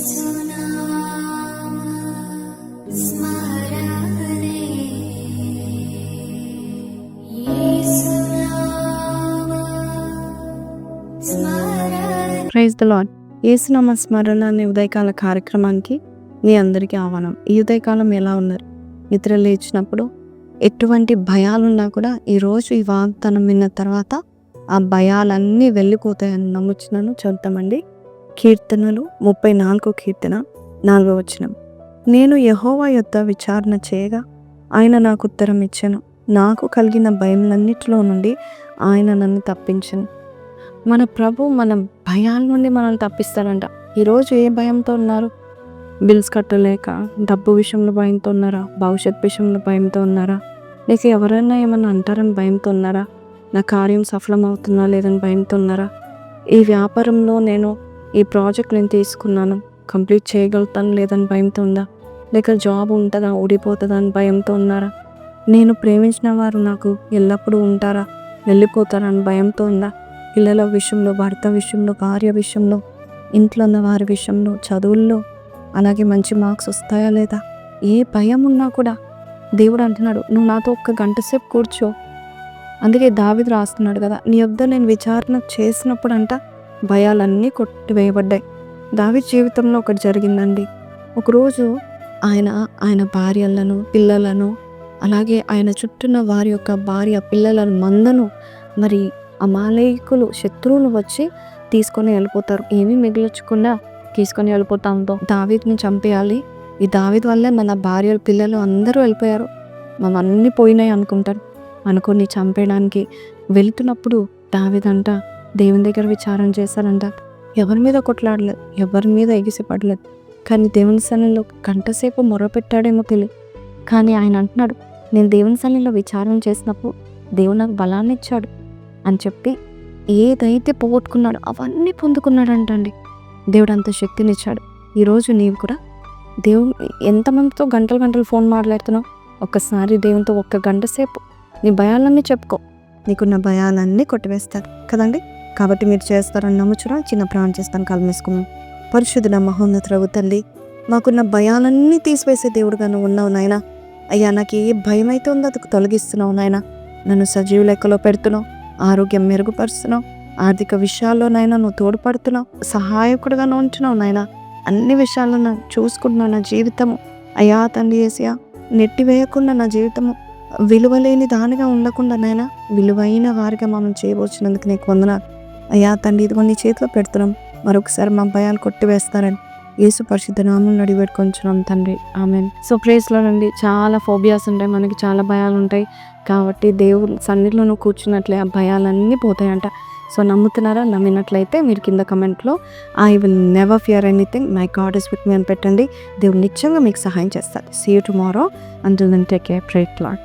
Praise the lord. యేసునామ స్మరణ అనే ఉదయకాల కార్యక్రమానికి మీ అందరికీ ఆహ్వానం. ఈ ఉదయకాలం ఎలా ఉన్నారు? నిద్ర లేచినప్పుడు ఎటువంటి భయాలున్నా కూడా ఈరోజు ఈ వాగ్దానం విన్న తర్వాత ఆ భయాలన్నీ వెళ్ళిపోతాయని నమ్ముచున్నాను. చదువుతామండి. కీర్తనలు 34 కీర్తన 4వ వచనం. నేను యెహోవా యొద్ద విచారణ చేయగా ఆయన నాకు ఉత్తరం ఇచ్చెను. నాకు కలిగిన భయములన్నిటిలో నుండి ఆయన నన్ను తప్పించెను. మన ప్రభు మన భయాల నుండి మనల్ని తప్పిస్తాడంట. ఈరోజు ఏ భయంతో ఉన్నారు? బిల్స్ కట్టలేక, డబ్బు విషయంలో భయంతో ఉన్నారా? భవిష్యత్ విషయంలో భయంతో ఉన్నారా? లేక ఎవరైనా ఏమన్నా అంటారని భయంతో ఉన్నారా? నా కార్యం సఫలం అవుతున్నా లేదని భయంతో ఉన్నారా? ఈ వ్యాపారంలో ఈ ప్రాజెక్ట్ నేను తీసుకున్నాను, కంప్లీట్ చేయగలుగుతాను లేదని భయంతో ఉందా? లేక జాబ్ ఉంటుందా, ఊడిపోతుందా అని భయంతో ఉన్నారా? నేను ప్రేమించిన వారు నాకు ఎల్లప్పుడూ ఉంటారా, వెళ్ళిపోతారా అని భయంతో ఉందా? పిల్లల విషయంలో, భర్త విషయంలో, భార్య విషయంలో, ఇంట్లో ఉన్న వారి విషయంలో, చదువుల్లో, అలాగే మంచి మార్క్స్ వస్తాయా లేదా? ఏ భయం ఉన్నా కూడా దేవుడు అంటున్నాడు, నువ్వు నాతో 1 గంట సేపు కూర్చో. అందుకే దావీదు రాస్తున్నాడు కదా, నీ యొద్ద నేను విచారణ చేసినప్పుడు అంట భయాలన్నీ కొట్టివేయబడ్డాయి. దావీదు జీవితంలో ఒకటి జరిగిందండి. ఒకరోజు ఆయన భార్యలను, పిల్లలను, అలాగే ఆయన చుట్టూన్న వారి యొక్క భార్య పిల్లలను మందను మరి అమాలేకులు, శత్రువులు వచ్చి తీసుకొని వెళ్ళిపోతారు. ఏమీ మిగిల్చకుండా తీసుకొని వెళ్ళిపోతాంతో దావీదుని చంపేయాలి, ఈ దావీదు వల్లే మన భార్యలు, పిల్లలు అందరూ వెళ్ళిపోయారు, మనం అన్నీ పోయినాయి అనుకొని చంపేయడానికి వెళ్తున్నప్పుడు దావీదంట దేవుని దగ్గర విచారణ చేశారంట. ఎవరి మీద కొట్లాడలేదు, ఎవరి మీద ఎగిసిపడలేదు. కానీ దేవుని సన్నిధిలో గంటసేపు మొరపెట్టాడేమో తెలియదు. కానీ ఆయన అంటున్నాడు, నేను దేవుని సన్నిధిలో విచారణ చేసినప్పుడు దేవుడు నాకు బలాన్ని ఇచ్చాడు అని చెప్పి ఏదైతే పోగొట్టుకున్నాడో అవన్నీ పొందుకున్నాడంటండి. దేవుడు అంత శక్తినిచ్చాడు. ఈరోజు నీవు కూడా దేవుడు ఎంతమందితో గంటలు ఫోన్ మాట్లాడుతున్నావు? ఒక్కసారి దేవునితో 1 గంట సేపు నీ భయాలన్నీ చెప్పుకో, నీకున్న భయాలన్నీ కొట్టివేస్తాడు కదండి. కాబట్టి మీరు చేస్తారని నమ్ముచురా. చిన్న ప్రాణం చేస్తాను, కాలు వేసుకున్నాం. పరిశుద్ధుడ మహోన్నతుడవు తండ్రి, మాకున్న భయాలన్నీ తీసివేసే దేవుడుగా నువ్వు ఉన్నావు నాయన. అయ్యా, నాకు ఏ భయం అయితే ఉందో అది తొలగిస్తున్నావు నాయన. నన్ను సజీవ లెక్కలో పెడుతున్నావు, ఆరోగ్యం మెరుగుపరుస్తున్నావు, ఆర్థిక విషయాల్లోనైనా నువ్వు తోడ్పడుతున్నావు, సహాయకుడుగా ఉంటున్నావు నాయన. అన్ని విషయాల్లో నాకు చూసుకుంటున్నావు నా జీవితము. అయ్యా తండ్రి యేసయ్యా, నెట్టివేయకుండా నా జీవితము విలువలేని దానిగా ఉండకుండా నాయన విలువైన వారిగా మమ్మల్ని చేయవచ్చినందుకు నీకు వందనాలు. అయ్యా తండ్రి, ఇదిగో నీ చేతిలో పెడుతున్నాం. మరొకసారి మా భయాలు కొట్టివేస్తారని యేసు పరిశుద్ధ నామములో అడిగి పెట్టుకొంచున్నాం తండ్రి, ఆమెన్. సో ప్రేస్లో రండి. చాలా ఫోబియాస్ ఉంటాయి, మనకి చాలా భయాలు ఉంటాయి. కాబట్టి దేవుడు సన్నిధిలో నువ్వు కూర్చున్నట్లే ఆ భయాలన్నీ పోతాయంట. సో నమ్ముతున్నారా? నమ్మినట్లయితే మీరు కింద కమెంట్లో I will never fear anything, my God is with me అని పెట్టండి. దేవుడు నిశ్చయంగా మీకు సహాయం చేస్తారు. See you tomorrow. Until then take care. Pray lord.